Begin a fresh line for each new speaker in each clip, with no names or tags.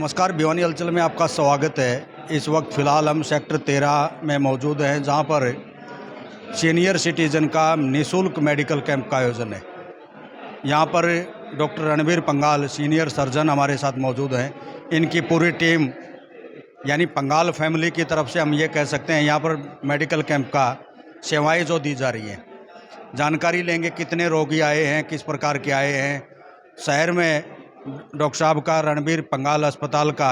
नमस्कार, भिवानी हलचल में आपका स्वागत है। इस वक्त फ़िलहाल हम सेक्टर 13 में मौजूद हैं, जहां पर सीनियर सिटीज़न का निःशुल्क मेडिकल कैंप का आयोजन है। यहां पर डॉक्टर रणबीर पंगाल सीनियर सर्जन हमारे साथ मौजूद हैं। इनकी पूरी टीम यानी पंगाल फैमिली की तरफ से हम ये कह सकते हैं, यहां पर मेडिकल कैंप का सेवाएँ जो दी जा रही हैं। जानकारी लेंगे कितने रोगी आए हैं, किस प्रकार के आए हैं। शहर में डॉक्टर साहब का रणबीर पंगाल अस्पताल का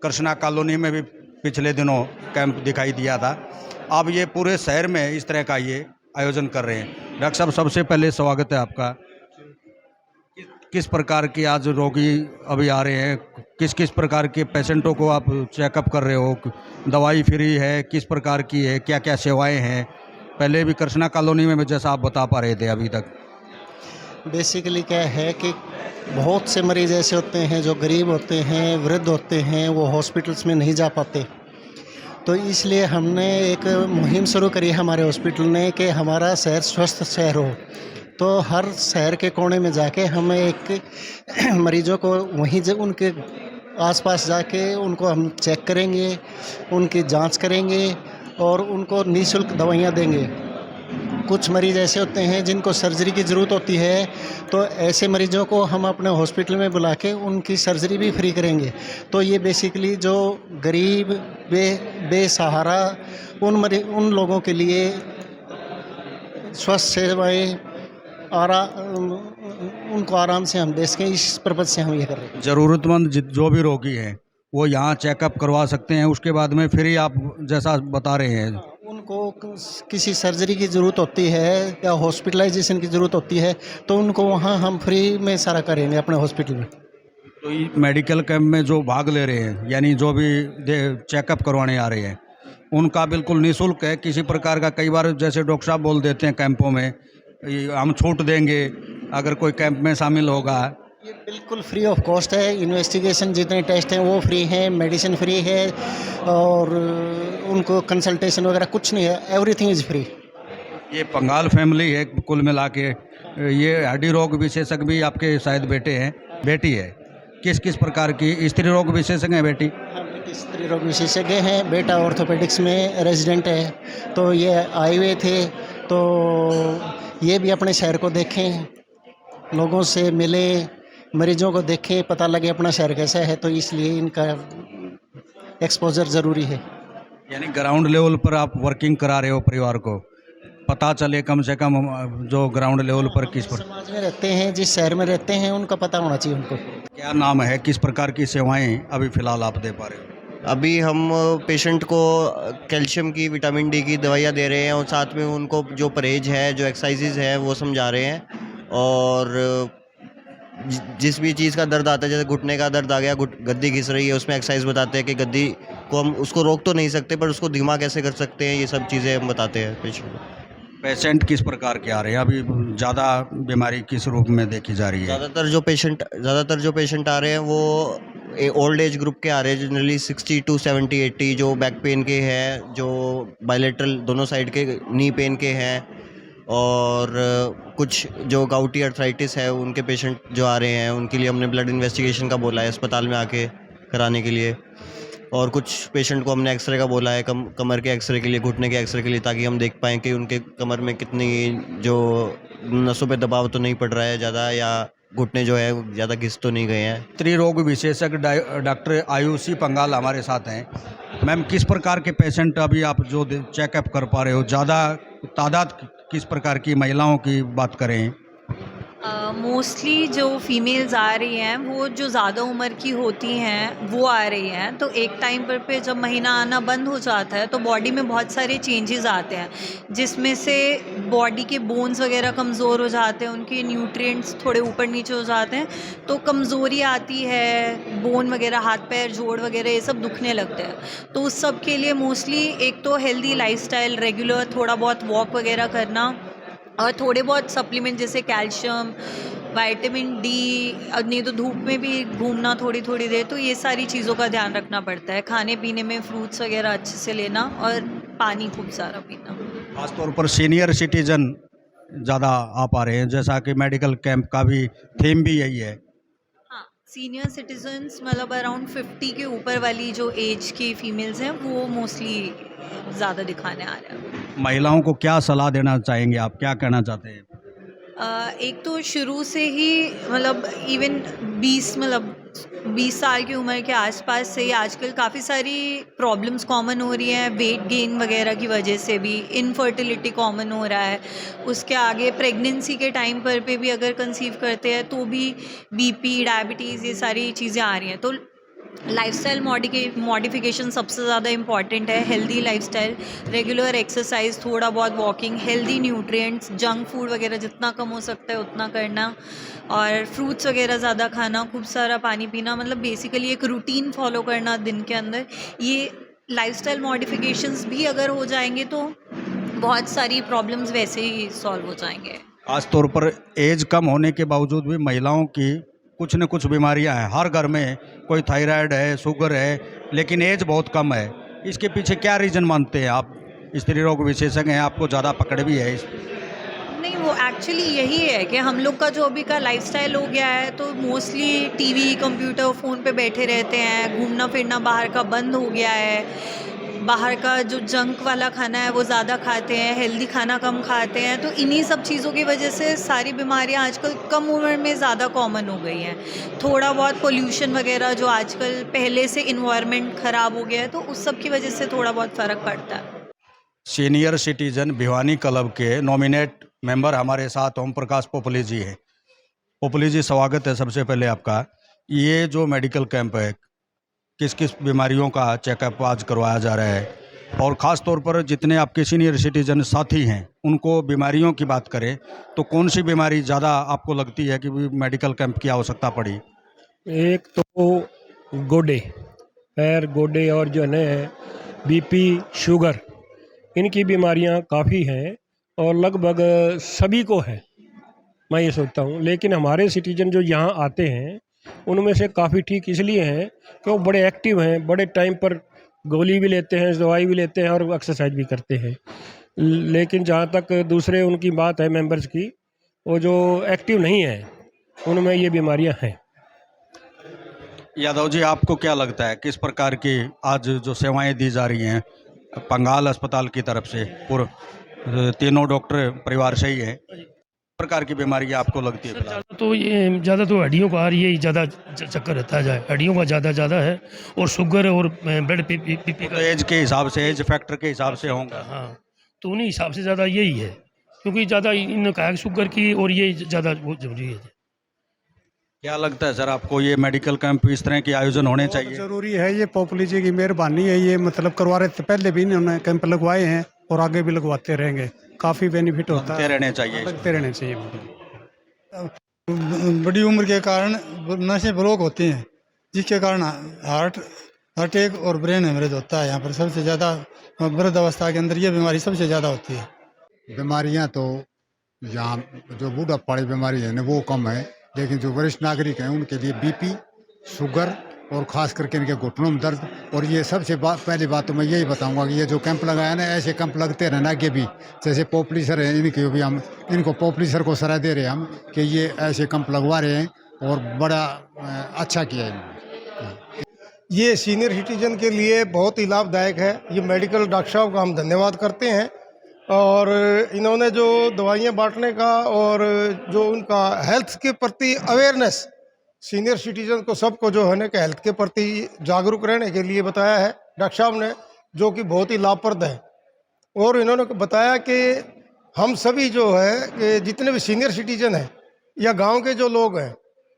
कृष्णा कॉलोनी में भी पिछले दिनों कैंप दिखाई दिया था। अब ये पूरे शहर में इस तरह का ये आयोजन कर रहे हैं। डॉक्टर साहब, सबसे पहले स्वागत है आपका। किस प्रकार के आज रोगी अभी आ रहे हैं, किस किस प्रकार के पेशेंटों को आप चेकअप कर रहे हो? दवाई फ्री है, किस प्रकार की है, क्या क्या सेवाएं हैं? पहले भी कृष्णा कॉलोनी में जैसा आप बता पा रहे थे अभी तक।
बेसिकली क्या है कि बहुत से मरीज़ ऐसे होते हैं जो गरीब होते हैं, वृद्ध होते हैं, वो हॉस्पिटल्स में नहीं जा पाते। तो इसलिए हमने एक मुहिम शुरू करी हमारे हॉस्पिटल ने कि हमारा शहर स्वस्थ शहर हो। तो हर शहर के कोने में जाके हम एक मरीज़ों को वहीं उनके आसपास जाके उनको हम चेक करेंगे, उनकी जांच करेंगे और उनको निःशुल्क दवाइयाँ देंगे। कुछ मरीज़ ऐसे होते हैं जिनको सर्जरी की ज़रूरत होती है, तो ऐसे मरीज़ों को हम अपने हॉस्पिटल में बुला के उनकी सर्जरी भी फ्री करेंगे। तो ये बेसिकली जो गरीब बेसहारा उन लोगों के लिए स्वास्थ्य सेवाएँ उनको आराम से हम दे सकें, इस पर्पज़ से हम ये कर रहे हैं।
ज़रूरतमंद जो भी रोगी हैं वो यहाँ चेकअप करवा सकते हैं, उसके बाद में फ्री आप जैसा बता रहे हैं।
उनको किसी सर्जरी की ज़रूरत होती है या हॉस्पिटलाइजेशन की ज़रूरत होती है तो उनको वहाँ हम फ्री में सारा करेंगे अपने हॉस्पिटल में।
तो ये मेडिकल कैंप में जो भाग ले रहे हैं, यानी जो भी चेकअप करवाने आ रहे हैं, उनका बिल्कुल निःशुल्क है। किसी प्रकार का, कई बार जैसे डॉक्टर साहब बोल देते हैं कैंपों में हम छूट देंगे अगर कोई कैंप में शामिल होगा।
ये बिल्कुल फ्री ऑफ कॉस्ट है। इन्वेस्टिगेशन जितने टेस्ट हैं वो फ्री हैं, मेडिसिन फ्री है और उनको कंसल्टेशन वगैरह कुछ नहीं है, एवरीथिंग इज़ फ्री।
ये पंगाल फैमिली है कुल मिला के। ये हड्डी रोग विशेषज्ञ भी आपके शायद बेटी है। किस किस प्रकार की स्त्री रोग विशेषज्ञ है बेटी?
हाँ, बेटी स्त्री रोग विशेषज्ञ हैं, बेटा ऑर्थोपेडिक्स में रेजिडेंट है। तो ये आए हुए थे, तो ये भी अपने शहर को देखें, लोगों से मिले, मरीजों को देखें, पता लगे अपना शहर कैसा है। तो इसलिए इनका एक्सपोजर ज़रूरी है।
यानी ग्राउंड लेवल पर आप वर्किंग करा रहे हो, परिवार को पता चले कम से कम जो ग्राउंड लेवल पर किस पर
समाज में रहते हैं, जिस शहर में रहते हैं, उनका पता होना चाहिए उनको।
क्या नाम है, किस प्रकार की सेवाएं अभी फ़िलहाल आप दे पा रहे हो?
अभी हम पेशेंट को कैल्शियम की, विटामिन डी की दवाइयाँ दे रहे हैं और साथ में उनको जो परहेज है, जो एक्सरसाइजेज है वो समझा रहे हैं। और जिस भी चीज़ का दर्द आता है, जैसे घुटने का दर्द आ गया, गद्दी घिस रही है, उसमें एक्सरसाइज बताते हैं कि गद्दी को हम उसको रोक तो नहीं सकते पर उसको धीमा कैसे कर सकते हैं, ये सब चीज़ें हम बताते हैं पेशेंट को।
पेशेंट किस प्रकार के आ रहे हैं अभी? ज़्यादा बीमारी किस रूप में देखी जा रही है?
ज़्यादातर जो पेशेंट आ रहे हैं वो ओल्ड एज ग्रुप के आ रहे हैं, जनरली 60 to 70 80, जो बैक पेन के हैं, जो बायलेटरल दोनों साइड के नी पेन के हैं, और कुछ जो गाउटी अर्थराइटिस है उनके पेशेंट जो आ रहे हैं, उनके लिए हमने ब्लड इन्वेस्टिगेशन का बोला है अस्पताल में आके कराने के लिए। और कुछ पेशेंट को हमने एक्सरे का बोला है, कमर के एक्सरे के लिए, घुटने के एक्सरे के लिए, ताकि हम देख पाएँ कि उनके कमर में कितनी जो नसों पे दबाव तो नहीं पड़ रहा है ज़्यादा, या घुटने जो है ज़्यादा घिस तो नहीं गए हैं।
स्त्री रोग विशेषज्ञ डॉक्टर आयुषी पंगाल हमारे साथ हैं। मैम, किस प्रकार के पेशेंट अभी आप जो चेकअप कर पा रहे हो? ज़्यादा तादाद किस प्रकार की महिलाओं की बात करें?
मोस्टली जो फीमेल्स आ रही हैं वो जो ज़्यादा उम्र की होती हैं वो आ रही हैं। तो एक टाइम पर पे जब महीना आना बंद हो जाता है तो बॉडी में बहुत सारे चेंजेस आते हैं, जिसमें से बॉडी के बोन्स वगैरह कमज़ोर हो जाते हैं, उनके न्यूट्रिएंट्स थोड़े ऊपर नीचे हो जाते हैं, तो कमज़ोरी आती है, बोन वगैरह, हाथ पैर जोड़ वगैरह ये सब दुखने लगते हैं। तो उस सब के लिए मोस्टली एक तो हेल्दी लाइफस्टाइल, रेगुलर थोड़ा बहुत वॉक वगैरह करना और थोड़े बहुत सप्लीमेंट जैसे कैल्शियम, विटामिन डी, नहीं तो धूप में भी घूमना थोड़ी थोड़ी देर, तो ये सारी चीज़ों का ध्यान रखना पड़ता है। खाने पीने में फ्रूट्स वगैरह अच्छे से लेना और पानी खूब सारा पीना।
खासतौर पर सीनियर सिटीजन ज़्यादा आ पा रहे हैं, जैसा कि मेडिकल कैंप का भी थीम भी यही है।
हाँ, सीनियर सिटीजन्स मतलब अराउंड 50 के ऊपर वाली जो एज की फीमेल्स हैं वो मोस्टली ज़्यादा दिखाने आ रहे हैं।
महिलाओं को क्या सलाह देना चाहेंगे आप, क्या कहना चाहते हैं?
एक तो शुरू से ही मतलब इवन 20 साल की उम्र के आसपास से ही आजकल काफ़ी सारी प्रॉब्लम्स कॉमन हो रही हैं, वेट गेन वगैरह की वजह से भी इनफर्टिलिटी कॉमन हो रहा है। उसके आगे प्रेगनेंसी के टाइम पर पे भी अगर कंसीव करते हैं तो भी बीपी, डायबिटीज़, ये सारी चीज़ें आ रही हैं। तो लाइफस्टाइल मॉडिफिकेशन सबसे ज़्यादा इम्पॉर्टेंट है। हेल्दी लाइफस्टाइल, रेगुलर एक्सरसाइज, थोड़ा बहुत walking, healthy nutrients, junk food वगैरह जितना कम हो सकता है उतना करना, और फ्रूट्स वगैरह ज़्यादा खाना, खूब सारा पानी पीना, मतलब बेसिकली एक रूटीन फॉलो करना दिन के अंदर। ये लाइफस्टाइल मॉडिफिकेशंस भी अगर हो जाएंगे तो बहुत सारी प्रॉब्लम्स वैसे ही सॉल्व हो जाएंगे।
खास तौर पर एज कम होने के बावजूद भी महिलाओं की कुछ न कुछ बीमारियां हैं। हर घर में कोई थायराइड है, शुगर है, लेकिन एज बहुत कम है। इसके पीछे क्या रीज़न मानते हैं आप? स्त्री रोग विशेषज्ञ हैं, आपको ज़्यादा पकड़ भी है इस।
नहीं, वो एक्चुअली यही है कि हम लोग का जो अभी का लाइफस्टाइल हो गया है, तो मोस्टली टीवी, कंप्यूटर, फ़ोन पे बैठे रहते हैं, घूमना फिरना बाहर का बंद हो गया है। बाहर का जो जंक वाला खाना है वो ज़्यादा खाते हैं, हेल्दी खाना कम खाते हैं। तो इन्हीं सब चीज़ों की वजह से सारी बीमारियां आजकल कम उम्र में ज़्यादा कॉमन हो गई हैं। थोड़ा बहुत पोल्यूशन वगैरह जो आजकल पहले से इन्वायरमेंट ख़राब हो गया है, तो उस सब की वजह से थोड़ा बहुत फ़र्क पड़ता है।
सीनियर सिटीजन भिवानी क्लब के नॉमिनेट मेंबर हमारे साथ ओम प्रकाश पोपली जी हैं। पोपली जी, स्वागत है सबसे पहले आपका। ये जो मेडिकल कैंप है, किस किस बीमारियों का चेकअप आज करवाया जा रहा है, और ख़ास तौर पर जितने आपके सीनियर सिटीजन साथी हैं उनको बीमारियों की बात करें तो कौन सी बीमारी ज़्यादा आपको लगती है कि मेडिकल कैंप की आवश्यकता पड़ी?
एक तो गोडे, पैर गोडे, और जो है बीपी, शुगर, इनकी बीमारियां काफ़ी हैं और लगभग सभी को है, मैं ये सोचता हूँ। लेकिन हमारे सिटीजन जो यहाँ आते हैं उनमें से काफ़ी ठीक इसलिए हैं कि वो बड़े एक्टिव हैं, बड़े टाइम पर गोली भी लेते हैं, दवाई भी लेते हैं और एक्सरसाइज भी करते हैं। लेकिन जहाँ तक दूसरे उनकी बात है मेंबर्स की, वो जो एक्टिव नहीं है उनमें ये बीमारियां हैं।
यादव जी, आपको क्या लगता है किस प्रकार की आज जो सेवाएं दी जा रही हैं पंगाल अस्पताल की तरफ से? तीनों डॉक्टर परिवार से ही हैं, प्रकार की बीमारियां आपको लगती है?
ज़्यादा तो हड्डियों का ये ज़्यादा चक्कर रहता है, हड्डियों का ज़्यादा है, और शुगर और ब्लड पी
तो एज के हिसाब से, एज फैक्टर के हिसाब से होंगे।
हाँ, तो उन्हीं हिसाब से ज़्यादा यही है, क्योंकि ज़्यादा इन कहा शुगर की और ये ज़्यादा बहुत ज़रूरी है।
क्या लगता है सर आपको, ये मेडिकल कैंप इस तरह के आयोजन होने चाहिए?
जरूरी है, ये पोपली जी की मेहरबानी है। ये मतलब करवा रहे थे, पहले भी इन्होंने कैंप लगवाए हैं और आगे भी लगवाते रहेंगे। काफ़ी बेनिफिट होता है,
रहने चाहिए,
लगते रहने चाहिए।
बड़ी उम्र के कारण नशे ब्लॉक होते हैं, जिसके कारण हार्ट अटैक और ब्रेन हेमरेज होता है। यहाँ पर सबसे ज़्यादा वृद्ध अवस्था के अंदर ये बीमारी सबसे ज़्यादा होती है।
बीमारियाँ तो यहाँ जो बूढ़ापा वाली बीमारी है ना वो कम है, लेकिन जो वरिष्ठ नागरिक हैं उनके लिए बीपी, शुगर और ख़ास करके इनके घुटनों में दर्द। और ये सबसे पहली बात तो मैं यही बताऊंगा कि ये जो कैंप लगाया ना, ऐसे कैंप लगते रहना आगे भी। जैसे पोपली सर है, इनके भी हम इनको पोपली सर को सराह दे रहे हैं हम कि ये ऐसे कैंप लगवा रहे हैं और बड़ा अच्छा किया है।
ये सीनियर सिटीजन के लिए बहुत ही लाभदायक है। ये मेडिकल डॉक्टर साहब का हम धन्यवाद करते हैं, और इन्होंने जो दवाइयाँ बांटने का और जो उनका हेल्थ के प्रति अवेयरनेस, सीनियर सिटीजन को सबको जो है ना कि हेल्थ के प्रति जागरूक रहने के लिए बताया है डॉक्टर साहब ने, जो कि बहुत ही लाभप्रद है। और इन्होंने बताया कि हम सभी जो है कि जितने भी सीनियर सिटीजन हैं या गांव के जो लोग हैं,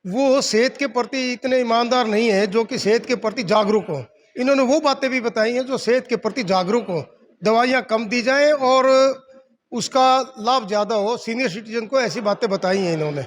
वो सेहत के प्रति इतने ईमानदार नहीं है जो कि सेहत के प्रति जागरूक हों। इन्होंने वो बातें भी बताई हैं जो सेहत के प्रति जागरूक हों, दवाइयाँ कम दी जाएं और उसका लाभ ज़्यादा हो। सीनियर सिटीजन को ऐसी बातें बताई हैं इन्होंने।